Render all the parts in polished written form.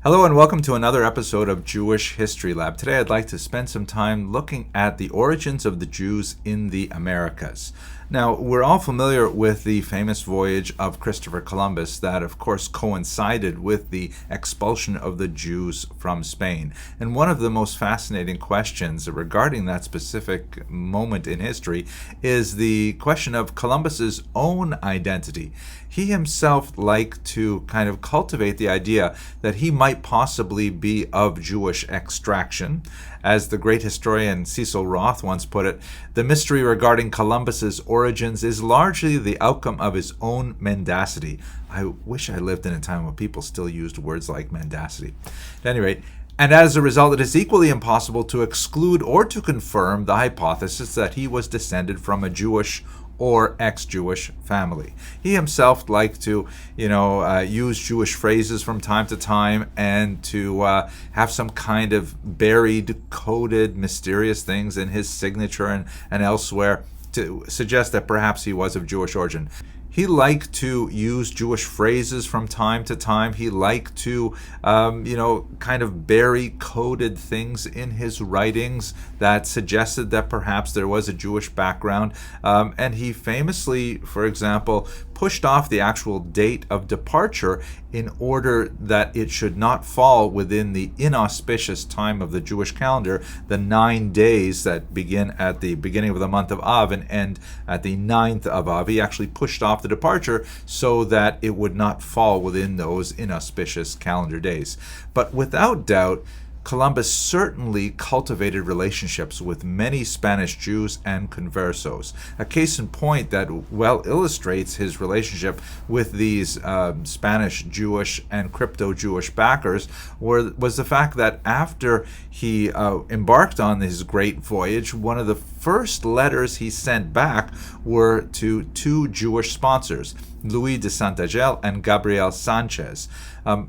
Hello and welcome to another episode of Jewish History Lab. Today I'd like to spend some time looking at the origins of the Jews in the Americas. Now, we're all familiar with the famous voyage of Christopher Columbus that, of course, coincided with the expulsion of the Jews from Spain. And one of the most fascinating questions regarding that specific moment in history is the question of Columbus's own identity. He himself liked to kind of cultivate the idea that he might possibly be of Jewish extraction. As the great historian Cecil Roth once put it, the mystery regarding Columbus's origins is largely the outcome of his own mendacity. I wish I lived in a time when people still used words like mendacity. At any rate, and as a result, it is equally impossible to exclude or to confirm the hypothesis that he was descended from a Jewish or ex-Jewish family. He himself liked to, use Jewish phrases from time to time and to have some kind of buried, coded, mysterious things in his signature and elsewhere to suggest that perhaps he was of Jewish origin. He liked to use Jewish phrases from time to time. He liked to, kind of bury coded things in his writings that suggested that perhaps there was a Jewish background. And he famously, for example, pushed off the actual date of departure in order that it should not fall within the inauspicious time of the Jewish calendar, the 9 days that begin at the beginning of the month of Av and end at the 9th of Av. He actually pushed off the departure so that it would not fall within those inauspicious calendar days. But without doubt, Columbus certainly cultivated relationships with many Spanish Jews and conversos. A case in point that well illustrates his relationship with these Spanish Jewish and crypto-Jewish backers was the fact that after he embarked on his great voyage, one of the first letters he sent back were to two Jewish sponsors, Louis de Santagel and Gabriel Sanchez.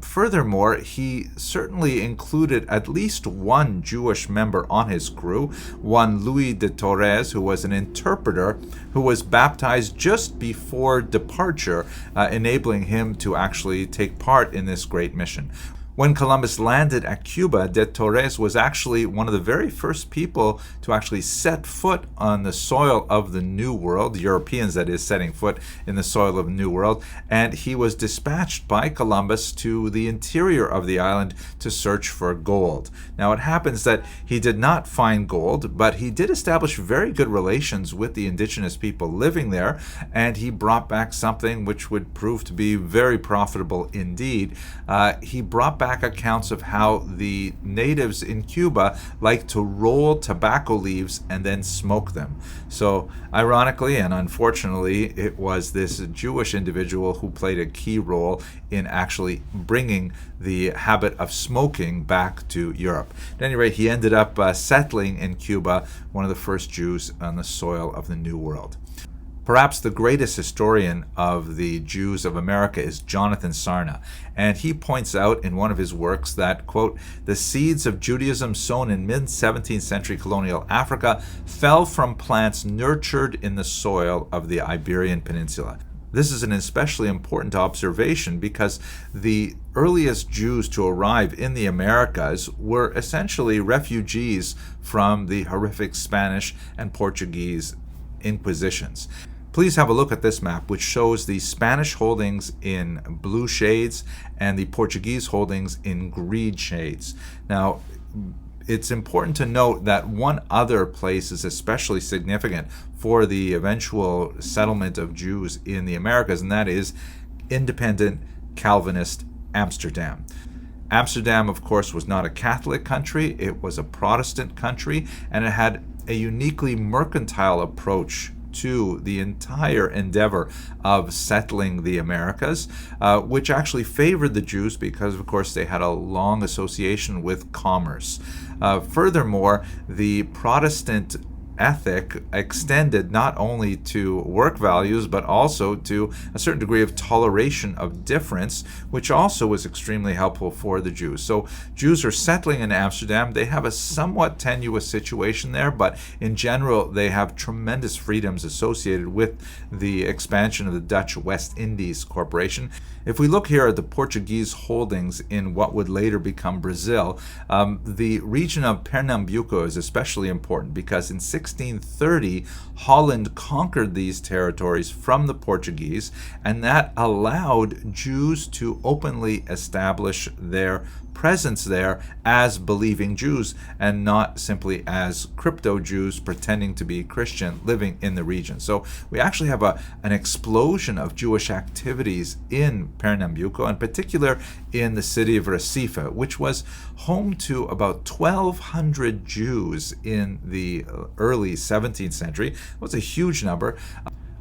Furthermore, he certainly included at least one Jewish member on his crew, one Louis de Torres, who was an interpreter, who was baptized just before departure, enabling him to actually take part in this great mission. When Columbus landed at Cuba, de Torres was actually one of the very first people to actually set foot on the soil of the New World, the Europeans that is setting foot in the soil of the New World, and he was dispatched by Columbus to the interior of the island to search for gold. Now it happens that he did not find gold, but he did establish very good relations with the indigenous people living there, and he brought back something which would prove to be very profitable indeed. He brought back accounts of how the natives in Cuba like to roll tobacco leaves and then smoke them. So ironically and unfortunately, it was this Jewish individual who played a key role in actually bringing the habit of smoking back to Europe. At any rate, he ended up settling in Cuba, one of the first Jews on the soil of the New World. Perhaps the greatest historian of the Jews of America is Jonathan Sarna, and he points out in one of his works that, quote, the seeds of Judaism sown in mid-17th century colonial Africa fell from plants nurtured in the soil of the Iberian Peninsula. This is an especially important observation because the earliest Jews to arrive in the Americas were essentially refugees from the horrific Spanish and Portuguese inquisitions. Please have a look at this map, which shows the Spanish holdings in blue shades and the Portuguese holdings in green shades. Now, it's important to note that one other place is especially significant for the eventual settlement of Jews in the Americas, and that is independent Calvinist Amsterdam. Amsterdam, of course, was not a Catholic country, it was a Protestant country, and it had a uniquely mercantile approach to the entire endeavor of settling the Americas, which actually favored the Jews because, of course, they had a long association with commerce. Furthermore, the Protestant ethic extended not only to work values but also to a certain degree of toleration of difference, which also was extremely helpful for the Jews. So Jews are settling in Amsterdam. They have a somewhat tenuous situation there, but in general they have tremendous freedoms associated with the expansion of the Dutch West Indies Corporation. If we look here at the Portuguese holdings in what would later become Brazil, the region of Pernambuco is especially important because in 1630, Holland conquered these territories from the Portuguese, and that allowed Jews to openly establish their presence there as believing Jews and not simply as crypto Jews pretending to be Christian living in the region. So we actually have an explosion of Jewish activities in Pernambuco, in particular in the city of Recife, which was home to about 1,200 Jews in the early 17th century. It was a huge number.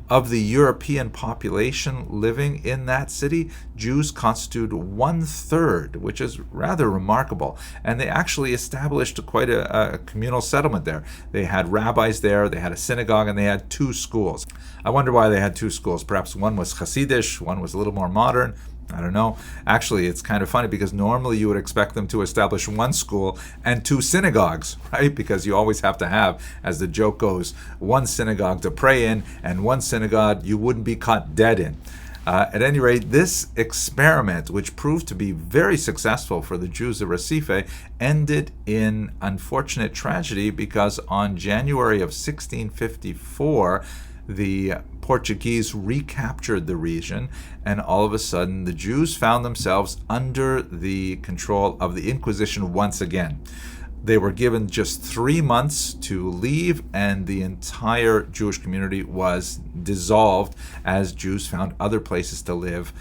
Of the European population living in that city, Jews constitute 1/3, which is rather remarkable. And they actually established quite a communal settlement there. They had rabbis there, they had a synagogue, and they had 2 schools. I wonder why they had 2 schools. Perhaps one was Hasidish, one was a little more modern. I don't know. Actually, it's kind of funny because normally you would expect them to establish 1 school and 2 synagogues, right? Because you always have to have, as the joke goes, 1 synagogue to pray in and 1 synagogue you wouldn't be caught dead in. At any rate, this experiment, which proved to be very successful for the Jews of Recife, ended in unfortunate tragedy because on January of 1654, the Portuguese recaptured the region, and all of a sudden the Jews found themselves under the control of the Inquisition once again. They were given just 3 months to leave, and the entire Jewish community was dissolved as Jews found other places to live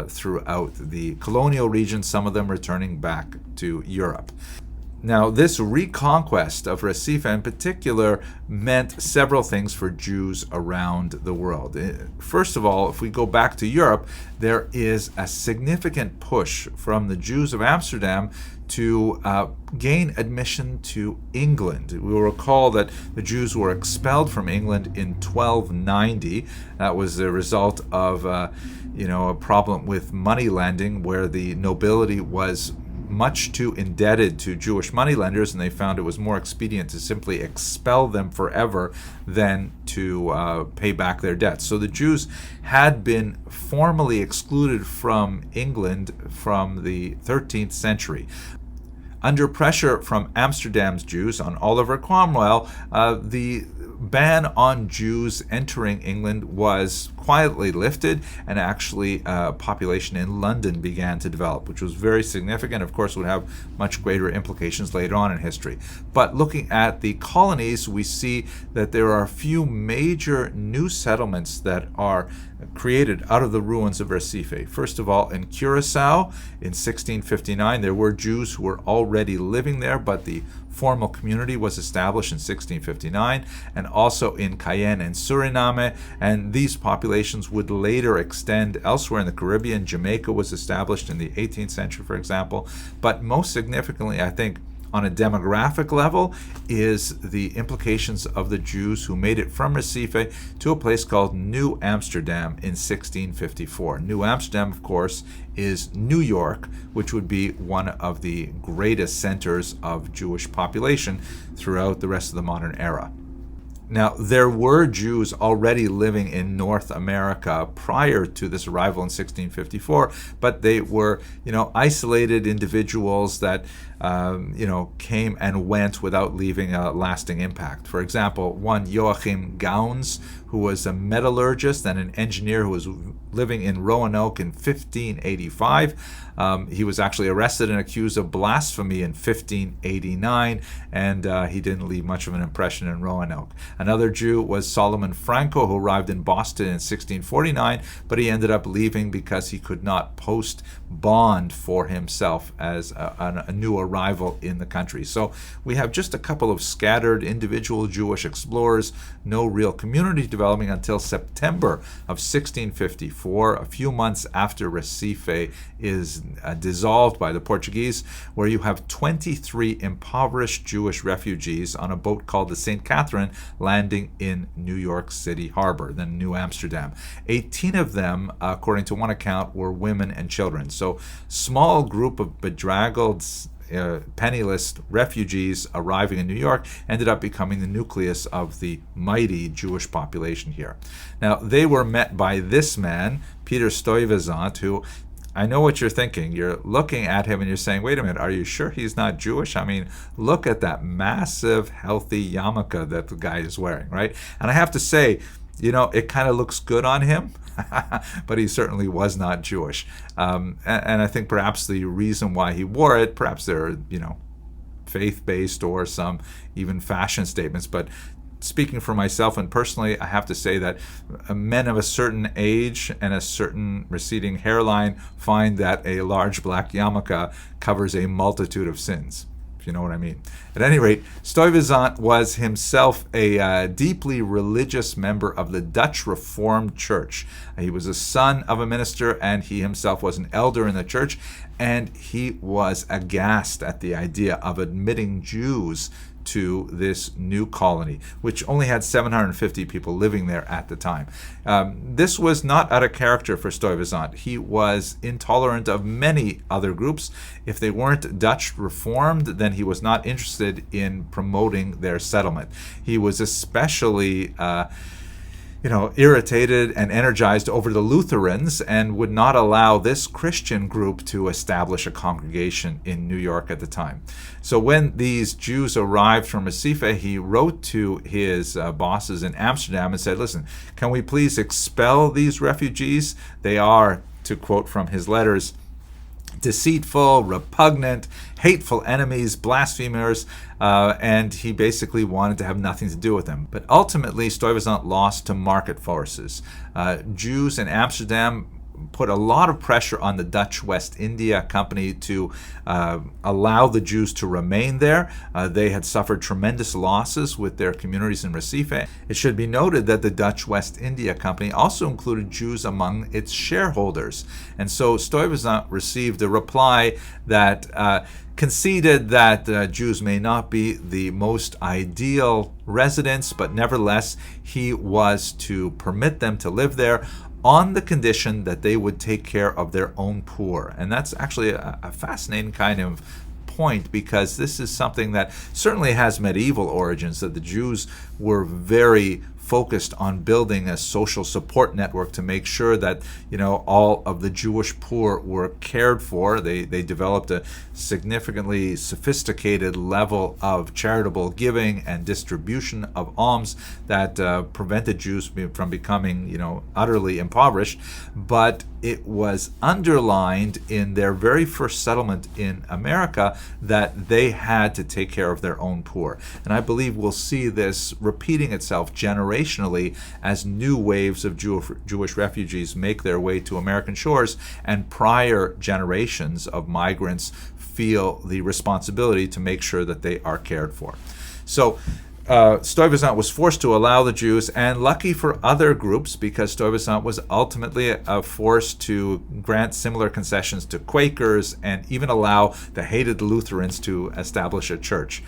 throughout the colonial region, some of them returning back to Europe. Now, this reconquest of Recife in particular meant several things for Jews around the world. First of all, if we go back to Europe, there is a significant push from the Jews of Amsterdam to gain admission to England. We will recall that the Jews were expelled from England in 1290. That was the result of a problem with money lending where the nobility was much too indebted to Jewish moneylenders, and they found it was more expedient to simply expel them forever than to pay back their debts. So the Jews had been formally excluded from England from the 13th century. Under pressure from Amsterdam's Jews on Oliver Cromwell, the ban on Jews entering England was quietly lifted, and actually population in London began to develop, which was very significant. Of course, would have much greater implications later on in history. But looking at the colonies, we see that there are a few major new settlements that are created out of the ruins of Recife. First of all, in Curacao in 1659, there were Jews who were already living there, but the formal community was established in 1659, and also in Cayenne and Suriname, and these populations would later extend elsewhere in the Caribbean. Jamaica was established in the 18th century, for example. But most significantly, I think, on a demographic level, is the implications of the Jews who made it from Recife to a place called New Amsterdam in 1654. New Amsterdam, of course, is New York, which would be one of the greatest centers of Jewish population throughout the rest of the modern era. Now, there were Jews already living in North America prior to this arrival in 1654, but they were, isolated individuals that, came and went without leaving a lasting impact. For example, one Joachim Gauns, who was a metallurgist and an engineer who was living in Roanoke in 1585. He was actually arrested and accused of blasphemy in 1589, and he didn't leave much of an impression in Roanoke. Another Jew was Solomon Franco, who arrived in Boston in 1649, but he ended up leaving because he could not post bond for himself as a new arrival in the country. So we have just a couple of scattered individual Jewish explorers, no real community development developing until September of 1654, a few months after Recife is dissolved by the Portuguese, where you have 23 impoverished Jewish refugees on a boat called the St. Catherine landing in New York City Harbor, then New Amsterdam. 18 of them, according to one account, were women and children. So small group of bedraggled penniless refugees arriving in New York ended up becoming the nucleus of the mighty Jewish population here. Now, they were met by this man, Peter Stuyvesant, who, I know what you're thinking. You're looking at him and you're saying, wait a minute, are you sure he's not Jewish? I mean, look at that massive, healthy yarmulke that the guy is wearing, right? And I have to say, it kind of looks good on him, but he certainly was not Jewish. And I think perhaps the reason why he wore it, perhaps they're, faith-based or some even fashion statements. But speaking for myself and personally, I have to say that men of a certain age and a certain receding hairline find that a large black yarmulke covers a multitude of sins, if you know what I mean. At any rate, Stuyvesant was himself a deeply religious member of the Dutch Reformed Church. He was a son of a minister, and he himself was an elder in the church, and he was aghast at the idea of admitting Jews to this new colony, which only had 750 people living there at the time. This was not out of character for Stuyvesant. He was intolerant of many other groups. If they weren't Dutch Reformed, then he was not interested in promoting their settlement. He was especially irritated and energized over the Lutherans and would not allow this Christian group to establish a congregation in New York at the time. So when these Jews arrived from Recife, he wrote to his bosses in Amsterdam and said, listen, can we please expel these refugees? They are, to quote from his letters, deceitful, repugnant, hateful enemies, blasphemers, and he basically wanted to have nothing to do with them. But ultimately, Stuyvesant lost to market forces. Jews in Amsterdam put a lot of pressure on the Dutch West India Company to allow the Jews to remain there. They had suffered tremendous losses with their communities in Recife. It should be noted that the Dutch West India Company also included Jews among its shareholders. And so Stuyvesant received a reply that conceded that Jews may not be the most ideal residents, but nevertheless, he was to permit them to live there on the condition that they would take care of their own poor. And that's actually a fascinating kind of point, because this is something that certainly has medieval origins, that the Jews were very focused on building a social support network to make sure that all of the Jewish poor were cared for. They developed a significantly sophisticated level of charitable giving and distribution of alms that prevented Jews from becoming utterly impoverished. But it was underlined in their very first settlement in America that they had to take care of their own poor. And I believe we'll see this repeating itself generationally as new waves of Jewish refugees make their way to American shores, and prior generations of migrants feel the responsibility to make sure that they are cared for. So Stuyvesant was forced to allow the Jews, and lucky for other groups, because Stuyvesant was ultimately forced to grant similar concessions to Quakers and even allow the hated Lutherans to establish a church.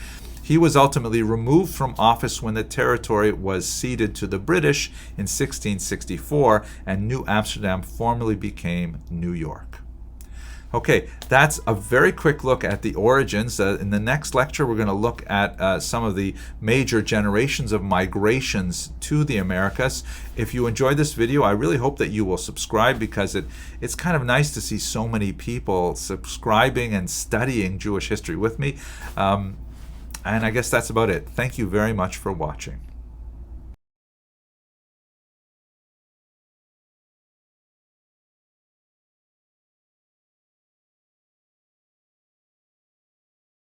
He was ultimately removed from office when the territory was ceded to the British in 1664, and New Amsterdam formally became New York. Okay, that's a very quick look at the origins. In the next lecture, we're going to look at some of the major generations of migrations to the Americas. If you enjoyed this video, I really hope that you will subscribe, because it's kind of nice to see so many people subscribing and studying Jewish history with me. And I guess that's about it. Thank you very much for watching.